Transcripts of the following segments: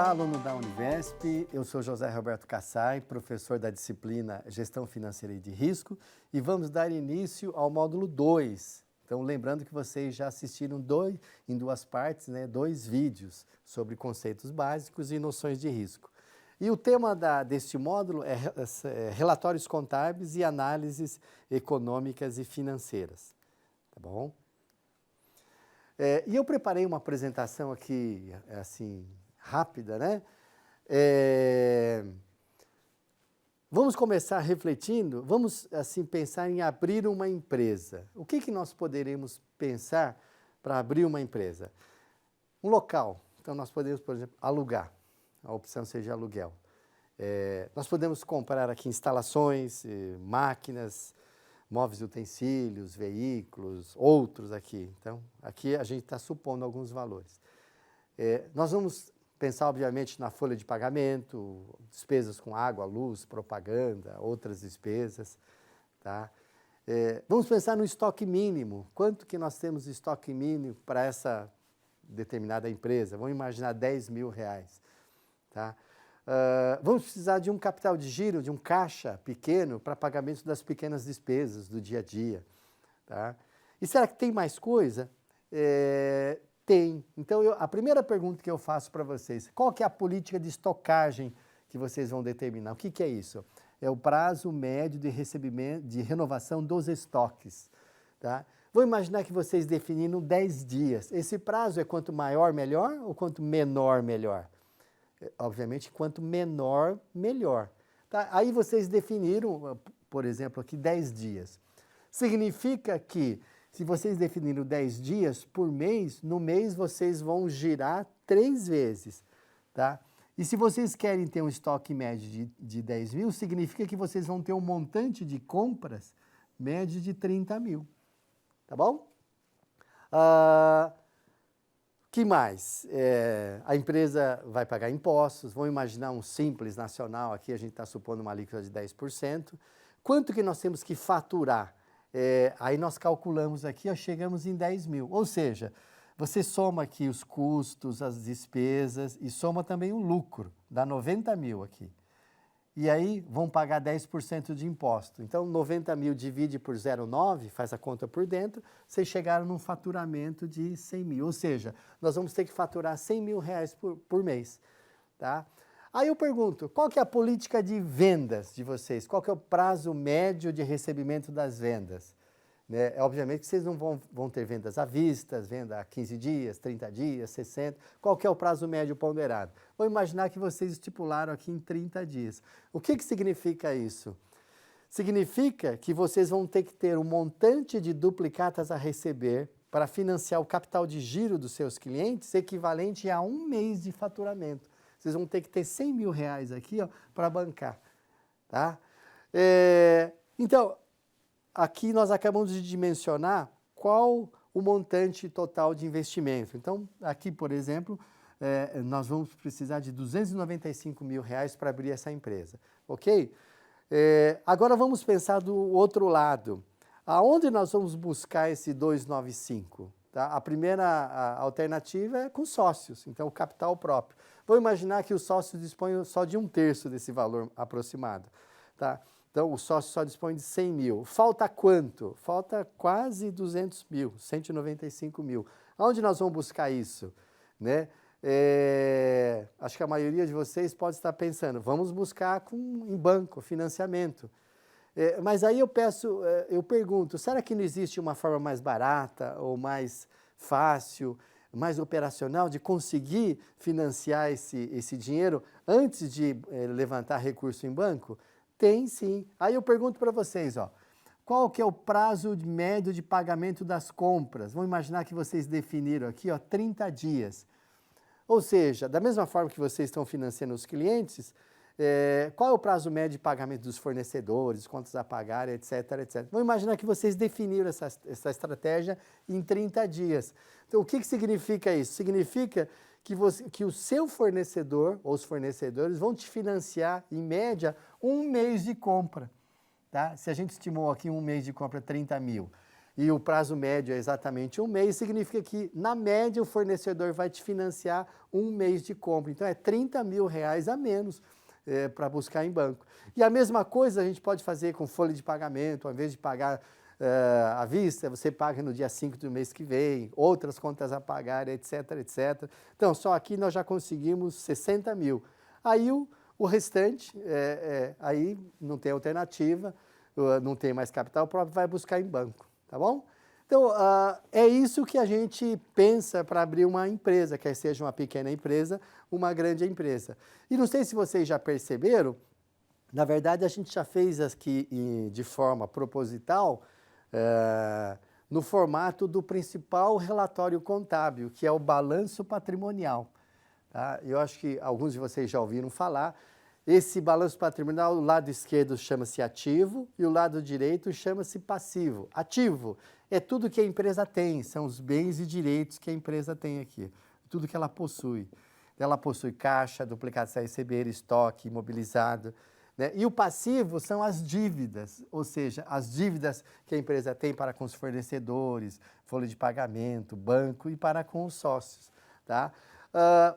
Olá, aluno da Univesp, eu sou José Roberto Kassai, professor da disciplina Gestão Financeira e de Risco, e vamos dar início ao módulo 2. Então, lembrando que vocês já assistiram em duas partes, dois vídeos sobre conceitos básicos e noções de risco. E o tema deste módulo é relatórios contábeis e análises econômicas e financeiras, tá bom? E eu preparei uma apresentação aqui, assim, rápida, né? Vamos começar refletindo, vamos, assim, pensar em abrir uma empresa. O que nós poderemos pensar para abrir uma empresa? Um local. Então, nós podemos, por exemplo, alugar. A opção seja aluguel. Nós podemos comprar aqui instalações, máquinas, móveis e utensílios, veículos, outros aqui. Então, aqui a gente está supondo alguns valores. Nós vamos pensar, obviamente, na folha de pagamento, despesas com água, luz, propaganda, outras despesas. Tá? Vamos pensar no estoque mínimo. Quanto que nós temos de estoque mínimo para essa determinada empresa? Vamos imaginar R$10.000. Tá? Vamos precisar de um capital de giro, de um caixa pequeno para pagamento das pequenas despesas do dia a dia. Tá? E será que tem mais coisa? Tem. Então, a primeira pergunta que eu faço para vocês, qual que é a política de estocagem que vocês vão determinar? O que é isso? É o prazo médio de recebimento, de renovação dos estoques. Tá? Vou imaginar que vocês definiram 10 dias. Esse prazo é quanto maior, melhor ou quanto menor, melhor? Obviamente, quanto menor, melhor. Tá? Aí vocês definiram, por exemplo, aqui 10 dias. Significa que, se vocês definiram 10 dias por mês, no mês vocês vão girar 3 vezes. Tá? E se vocês querem ter um estoque médio de 10 mil, significa que vocês vão ter um montante de compras médio de 30 mil. Tá bom? Que mais? A empresa vai pagar impostos, vamos imaginar um Simples Nacional, aqui a gente está supondo uma alíquota de 10%. Quanto que nós temos que faturar? Aí nós calculamos aqui, chegamos em 10 mil. Ou seja, você soma aqui os custos, as despesas e soma também o lucro, dá 90 mil aqui. E aí vão pagar 10% de imposto. Então, 90 mil divide por 0,9, faz a conta por dentro, vocês chegaram num faturamento de 100 mil. Ou seja, nós vamos ter que faturar R$100.000 por mês. Tá? Aí eu pergunto, qual que é a política de vendas de vocês? Qual que é o prazo médio de recebimento das vendas? Obviamente que vocês não vão ter vendas à vista, venda a 15 dias, 30 dias, 60. Qual que é o prazo médio ponderado? Vou imaginar que vocês estipularam aqui em 30 dias. O que significa isso? Significa que vocês vão ter que ter um montante de duplicatas a receber para financiar o capital de giro dos seus clientes equivalente a um mês de faturamento. Vocês vão ter que ter R$100 mil aqui para bancar. Tá? Então, aqui nós acabamos de dimensionar qual o montante total de investimento. Então, aqui, por exemplo, nós vamos precisar de R$295 mil para abrir essa empresa. Ok? Agora vamos pensar do outro lado. Aonde nós vamos buscar esse 295? Tá? A primeira alternativa é com sócios, então o capital próprio. Vou imaginar que os sócios dispõem só de 1/3 desse valor aproximado. Tá? Então, o sócio só dispõe de 100 mil. Falta quanto? Falta quase 200 mil, 195 mil. Aonde nós vamos buscar isso? Acho que a maioria de vocês pode estar pensando, vamos buscar em banco, financiamento. Mas aí eu pergunto, será que não existe uma forma mais barata ou mais fácil, mais operacional de conseguir financiar esse dinheiro antes de levantar recurso em banco? Tem sim. Aí eu pergunto para vocês, qual que é o prazo médio de pagamento das compras? Vamos imaginar que vocês definiram aqui 30 dias. Ou seja, da mesma forma que vocês estão financiando os clientes, qual é o prazo médio de pagamento dos fornecedores, contas a pagar, etc, etc. Vamos imaginar que vocês definiram essa estratégia em 30 dias. Então, o que significa isso? Significa que o seu fornecedor, ou os fornecedores, vão te financiar, em média, um mês de compra. Tá? Se a gente estimou aqui um mês de compra 30 mil, e o prazo médio é exatamente 1 mês, significa que, na média, o fornecedor vai te financiar 1 mês de compra. Então, é R$30 mil a menos para buscar em banco. E a mesma coisa a gente pode fazer com folha de pagamento, ao invés de pagar à vista, você paga no dia 5 do mês que vem, outras contas a pagar, etc, etc. Então, só aqui nós já conseguimos 60 mil. Aí o restante, aí não tem alternativa, não tem mais capital próprio, vai buscar em banco, tá bom? Então, é isso que a gente pensa para abrir uma empresa, quer seja uma pequena empresa, uma grande empresa. E não sei se vocês já perceberam, na verdade a gente já fez aqui de forma proposital, no formato do principal relatório contábil, que é o balanço patrimonial. Tá? Eu acho que alguns de vocês já ouviram falar. Esse balanço patrimonial, o lado esquerdo chama-se ativo e o lado direito chama-se passivo. Ativo é tudo que a empresa tem, são os bens e direitos que a empresa tem aqui, tudo que ela possui. Ela possui caixa, duplicados a receber, estoque, imobilizado. Né? E o passivo são as dívidas, ou seja, as dívidas que a empresa tem para com os fornecedores, folha de pagamento, banco e para com os sócios. Tá?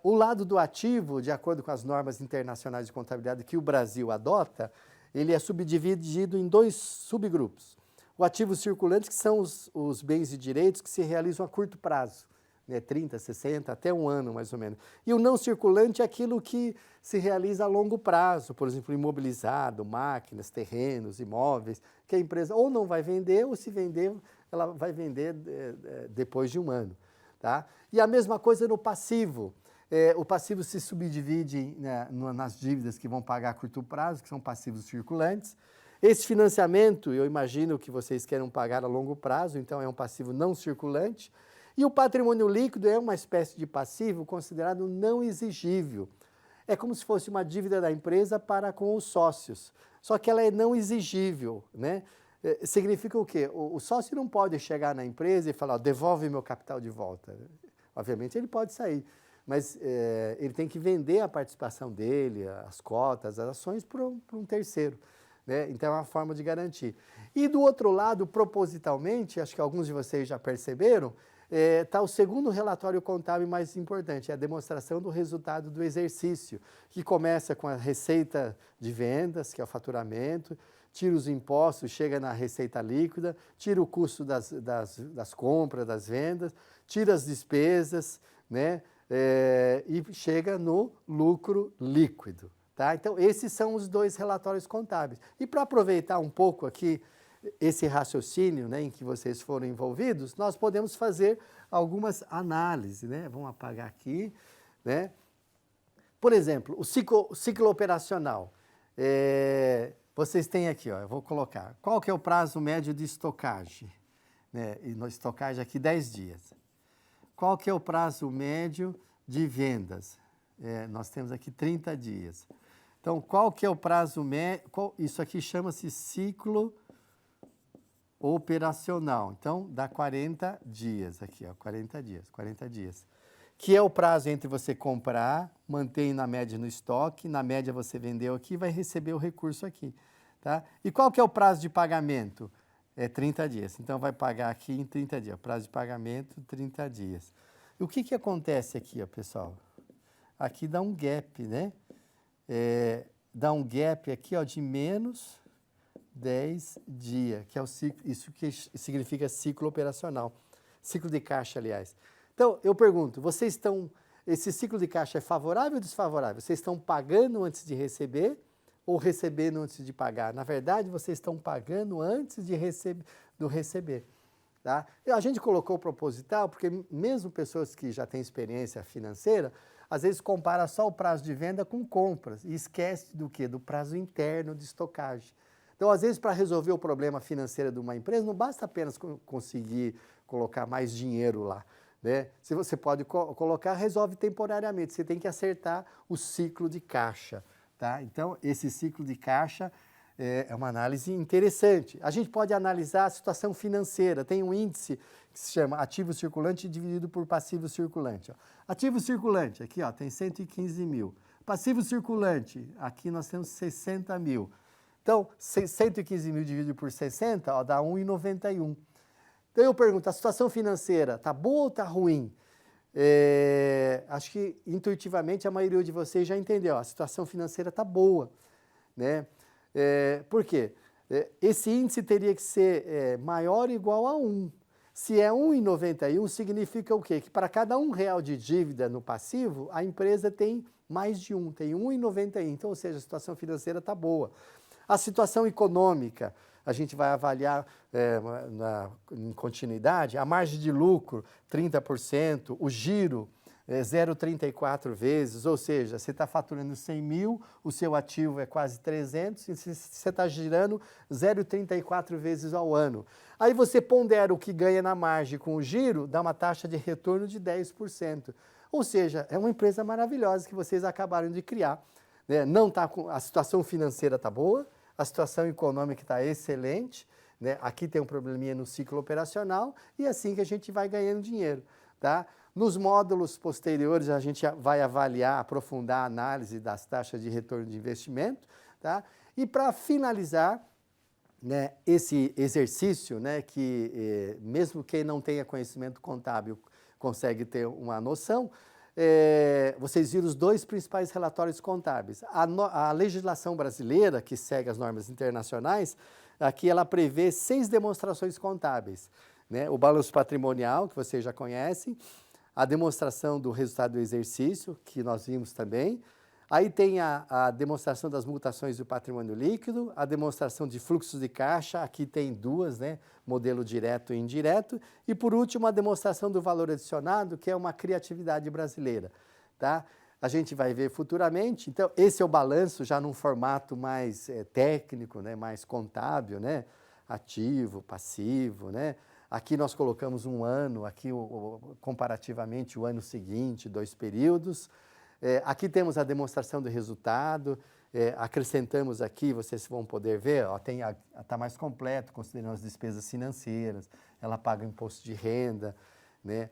O lado do ativo, de acordo com as normas internacionais de contabilidade que o Brasil adota, ele é subdividido em 2 subgrupos. O ativo circulante, que são os bens e direitos que se realizam a curto prazo, né, 30, 60, até 1 ano mais ou menos. E o não circulante é aquilo que se realiza a longo prazo, por exemplo, imobilizado, máquinas, terrenos, imóveis, que a empresa ou não vai vender, ou se vender, ela vai vender depois de 1 ano. Tá? E a mesma coisa no passivo. O passivo se subdivide, né, nas dívidas que vão pagar a curto prazo, que são passivos circulantes. Esse financiamento, eu imagino que vocês queiram pagar a longo prazo, então é um passivo não circulante. E o patrimônio líquido é uma espécie de passivo considerado não exigível. É como se fosse uma dívida da empresa para com os sócios, só que ela é não exigível, né? Significa o quê? O sócio não pode chegar na empresa e falar, devolve meu capital de volta. Obviamente ele pode sair, mas ele tem que vender a participação dele, as cotas, as ações para um terceiro. Né? Então é uma forma de garantir. E do outro lado, propositalmente, acho que alguns de vocês já perceberam, está o segundo relatório contábil mais importante, é a demonstração do resultado do exercício, que começa com a receita de vendas, que é o faturamento, tira os impostos, chega na receita líquida, tira o custo das compras, das vendas, tira as despesas, né? E chega no lucro líquido. Tá? Então, esses são os 2 relatórios contábeis. E para aproveitar um pouco aqui esse raciocínio, né, em que vocês foram envolvidos, nós podemos fazer algumas análises. Né? Vamos apagar aqui. Né? Por exemplo, o ciclo operacional. Vocês têm aqui, ó, eu vou colocar, qual que é o prazo médio de estocagem? Né? E no estocagem aqui 10 dias. Qual que é o prazo médio de vendas? Nós temos aqui 30 dias. Então, qual que é o prazo médio? Isso aqui chama-se ciclo operacional. Então, dá 40 dias aqui, ó, 40 dias. Que é o prazo entre você comprar, mantém na média no estoque, na média você vendeu aqui e vai receber o recurso aqui. Tá? E qual que é o prazo de pagamento? 30 dias. Então, vai pagar aqui em 30 dias. Prazo de pagamento, 30 dias. E o que acontece aqui, ó, pessoal? Aqui dá um gap, né? Dá um gap aqui, ó, de menos 10 dias, que é o ciclo, isso que significa ciclo operacional. Ciclo de caixa, aliás. Então, eu pergunto, esse ciclo de caixa é favorável ou desfavorável? Vocês estão pagando antes de receber ou recebendo antes de pagar? Na verdade, vocês estão pagando antes de receber. Tá? A gente colocou proposital porque mesmo pessoas que já têm experiência financeira, às vezes compara só o prazo de venda com compras e esquece do quê? Do prazo interno de estocagem. Então, às vezes, para resolver o problema financeiro de uma empresa, não basta apenas conseguir colocar mais dinheiro lá. Né? Se você pode colocar, resolve temporariamente. Você tem que acertar o ciclo de caixa. Tá? Então, esse ciclo de caixa é uma análise interessante. A gente pode analisar a situação financeira. Tem um índice que se chama ativo circulante dividido por passivo circulante. Ó. Ativo circulante, aqui ó, tem 115 mil. Passivo circulante, aqui nós temos 60 mil. Então, 115 mil dividido por 60, ó, dá 1,91. Então eu pergunto, a situação financeira está boa ou está ruim? Acho que intuitivamente a maioria de vocês já entendeu, a situação financeira está boa, né? Por quê? Esse índice teria que ser maior ou igual a 1. Se é 1,91, significa o quê? Que para cada R$1 de dívida no passivo, a empresa tem mais de 1, tem 1,91. Então, ou seja, a situação financeira está boa. A situação econômica, a gente vai avaliar em continuidade, a margem de lucro, 30%, o giro, 0,34 vezes, ou seja, você está faturando 100 mil, o seu ativo é quase 300, e você está girando 0,34 vezes ao ano. Aí você pondera o que ganha na margem com o giro, dá uma taxa de retorno de 10%. Ou seja, é uma empresa maravilhosa que vocês acabaram de criar. Né? Não tá a situação financeira está boa, a situação econômica está excelente, né? Aqui tem um probleminha no ciclo operacional e é assim que a gente vai ganhando dinheiro. Tá? Nos módulos posteriores, a gente vai avaliar, aprofundar a análise das taxas de retorno de investimento. Tá? E para finalizar, né, esse exercício, né, que mesmo quem não tenha conhecimento contábil consegue ter uma noção, vocês viram os 2 principais relatórios contábeis. A legislação brasileira, que segue as normas internacionais, aqui ela prevê 6 demonstrações contábeis. Né? O balanço patrimonial, que vocês já conhecem, a demonstração do resultado do exercício, que nós vimos também. Aí tem a demonstração das mutações do patrimônio líquido, a demonstração de fluxos de caixa, aqui tem 2, né? Modelo direto e indireto. E por último, a demonstração do valor adicionado, que é uma criatividade brasileira. Tá? A gente vai ver futuramente. Então, esse é o balanço já num formato mais técnico, né? Mais contábil, né? Ativo, passivo, né? Aqui nós colocamos um ano, aqui comparativamente o ano seguinte, 2 períodos. Aqui temos a demonstração do resultado, acrescentamos aqui, vocês vão poder ver, está mais completo, considerando as despesas financeiras, ela paga imposto de renda, né?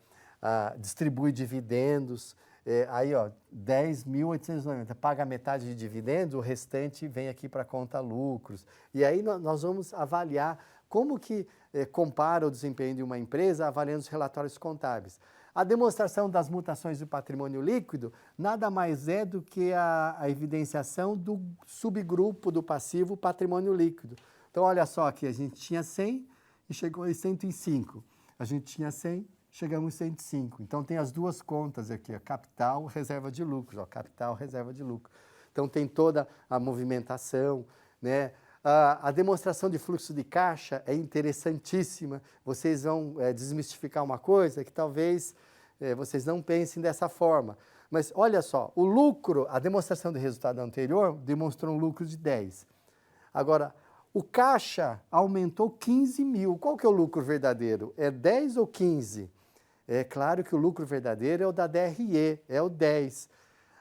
Distribui dividendos, aí ó, 10.890, paga metade de dividendos, o restante vem aqui para conta lucros. E aí nós vamos avaliar como que compara o desempenho de uma empresa avaliando os relatórios contábeis. A demonstração das mutações do patrimônio líquido nada mais é do que a evidenciação do subgrupo do passivo patrimônio líquido. Então, olha só aqui, a gente tinha 100 e chegou em 105. A gente tinha 100, chegamos em 105. Então, tem as 2 contas aqui, ó, capital, reserva de lucros, ó, capital, reserva de lucro. Então, tem toda a movimentação, né? A demonstração de fluxo de caixa é interessantíssima. Vocês vão desmistificar uma coisa que talvez vocês não pensem dessa forma. Mas olha só, o lucro, a demonstração do resultado anterior demonstrou um lucro de 10. Agora, o caixa aumentou 15 mil. Qual que é o lucro verdadeiro? É 10 ou 15? É claro que o lucro verdadeiro é o da DRE, é o 10.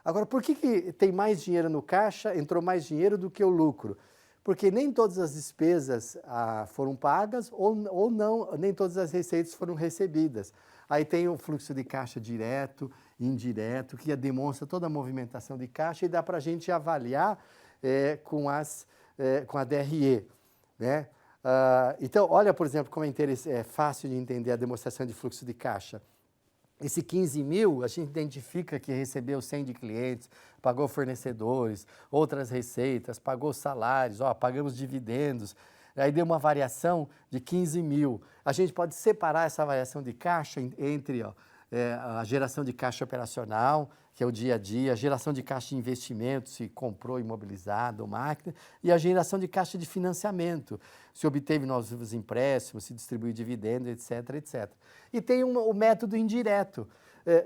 Agora, por que tem mais dinheiro no caixa, entrou mais dinheiro do que o lucro? Porque nem todas as despesas foram pagas ou não, nem todas as receitas foram recebidas. Aí tem o fluxo de caixa direto, indireto, que demonstra toda a movimentação de caixa e dá para a gente avaliar com a DRE. Né? Então, olha, por exemplo, como é fácil de entender a demonstração de fluxo de caixa. Esse 15 mil, a gente identifica que recebeu 100 de clientes, pagou fornecedores, outras receitas, pagou salários, pagamos dividendos, aí deu uma variação de 15 mil. A gente pode separar essa variação de caixa entre a geração de caixa operacional, que é o dia a dia, a geração de caixa de investimento, se comprou imobilizado, máquina, e a geração de caixa de financiamento, se obteve novos empréstimos, se distribuiu dividendos, etc, etc. E tem o método indireto,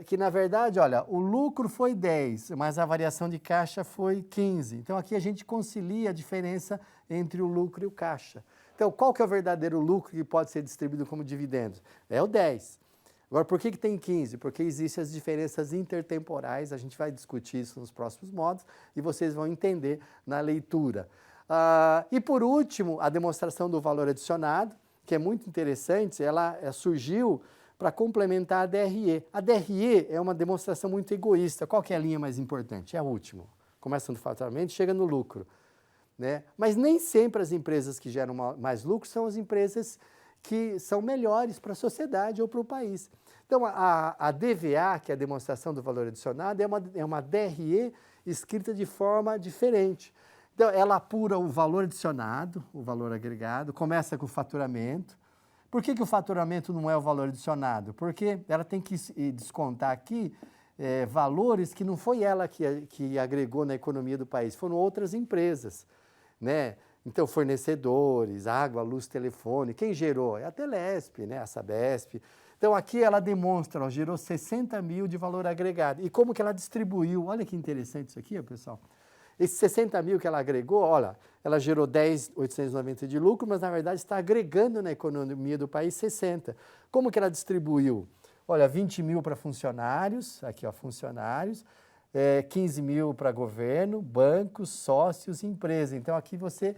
que na verdade, olha, o lucro foi 10, mas a variação de caixa foi 15. Então aqui a gente concilia a diferença entre o lucro e o caixa. Então qual que é o verdadeiro lucro que pode ser distribuído como dividendos? É o 10. Agora, por que tem 15? Porque existem as diferenças intertemporais, a gente vai discutir isso nos próximos módulos e vocês vão entender na leitura. E por último, a demonstração do valor adicionado, que é muito interessante, ela surgiu para complementar a DRE. A DRE é uma demonstração muito egoísta. Qual que é a linha mais importante? É a última. Começa no faturamento, chega no lucro. Né? Mas nem sempre as empresas que geram mais lucro são as empresas que são melhores para a sociedade ou para o país. Então, a DVA, que é a demonstração do valor adicionado, é uma DRE escrita de forma diferente. Então, ela apura o valor adicionado, o valor agregado, começa com o faturamento. Por que o faturamento não é o valor adicionado? Porque ela tem que descontar aqui valores que não foi ela que agregou na economia do país, foram outras empresas, né? Então, fornecedores, água, luz, telefone, quem gerou? É a Telesp, né? A Sabesp. Então, aqui ela demonstra, ó, gerou 60 mil de valor agregado. E como que ela distribuiu? Olha que interessante isso aqui, ó, pessoal. Esses 60 mil que ela agregou, olha, ela gerou 10.890 de lucro, mas na verdade está agregando na economia do país 60. Como que ela distribuiu? Olha, 20 mil para funcionários, aqui ó, funcionários, 15 mil para governo, bancos, sócios e empresa. Então aqui você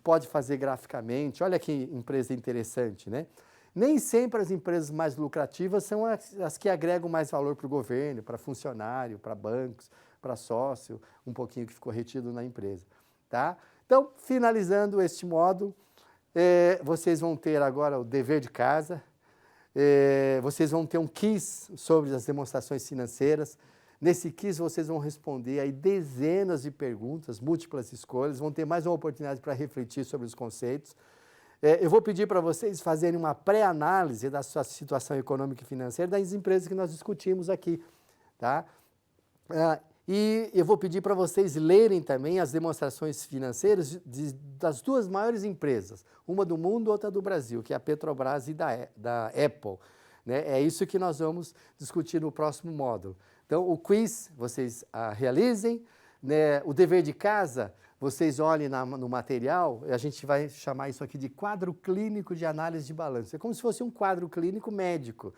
pode fazer graficamente, olha que empresa interessante, né? Nem sempre as empresas mais lucrativas são as que agregam mais valor para o governo, para funcionário, para bancos, para sócio, um pouquinho que ficou retido na empresa, tá? Então, finalizando este módulo, vocês vão ter agora o dever de casa, vocês vão ter um quiz sobre as demonstrações financeiras. Nesse quiz vocês vão responder aí dezenas de perguntas, múltiplas escolhas, vão ter mais uma oportunidade para refletir sobre os conceitos. Eu vou pedir para vocês fazerem uma pré-análise da sua situação econômica e financeira das empresas que nós discutimos aqui, tá? E eu vou pedir para vocês lerem também as demonstrações financeiras das duas maiores empresas, uma do mundo e outra do Brasil, que é a Petrobras e da Apple, né? É isso que nós vamos discutir no próximo módulo. Então, o quiz vocês realizem, né? O dever de casa, vocês olhem no material, a gente vai chamar isso aqui de quadro clínico de análise de balanço. É como se fosse um quadro clínico médico.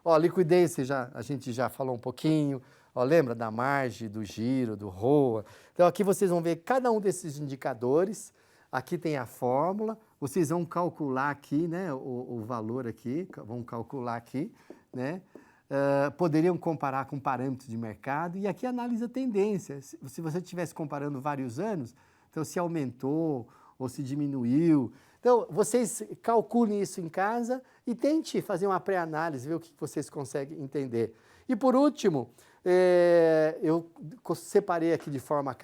Ó, liquidez, a gente já falou um pouquinho. Ó, lembra da margem, do giro, do ROA? Então, aqui vocês vão ver cada um desses indicadores. Aqui tem a fórmula. Vocês vão calcular aqui, né, o valor aqui, vão calcular aqui, né? Poderiam comparar com parâmetros de mercado, e aqui analisa a tendência. Se você estivesse comparando vários anos, então se aumentou ou se diminuiu. Então, vocês calculem isso em casa e tente fazer uma pré-análise, ver o que vocês conseguem entender. E por último, eu separei aqui de forma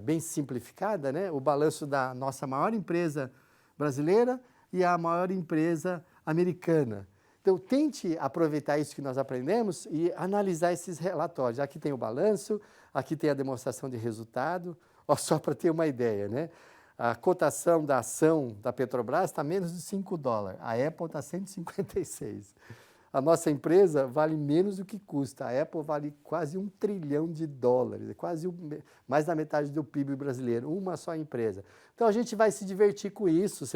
bem simplificada, né, o balanço da nossa maior empresa brasileira e a maior empresa americana. Então, tente aproveitar isso que nós aprendemos e analisar esses relatórios. Aqui tem o balanço, aqui tem a demonstração de resultado. Ó, só para ter uma ideia, né? A cotação da ação da Petrobras está menos de $5. A Apple está 156. A nossa empresa vale menos do que custa. A Apple vale quase $1 trilhão, quase mais da metade do PIB brasileiro, uma só empresa. Então, a gente vai se divertir com isso,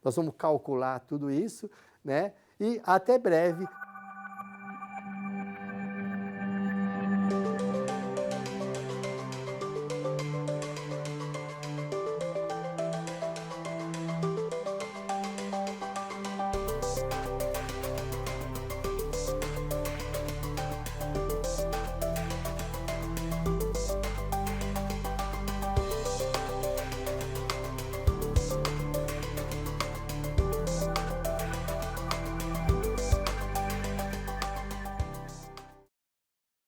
nós vamos calcular tudo isso, né? E até breve.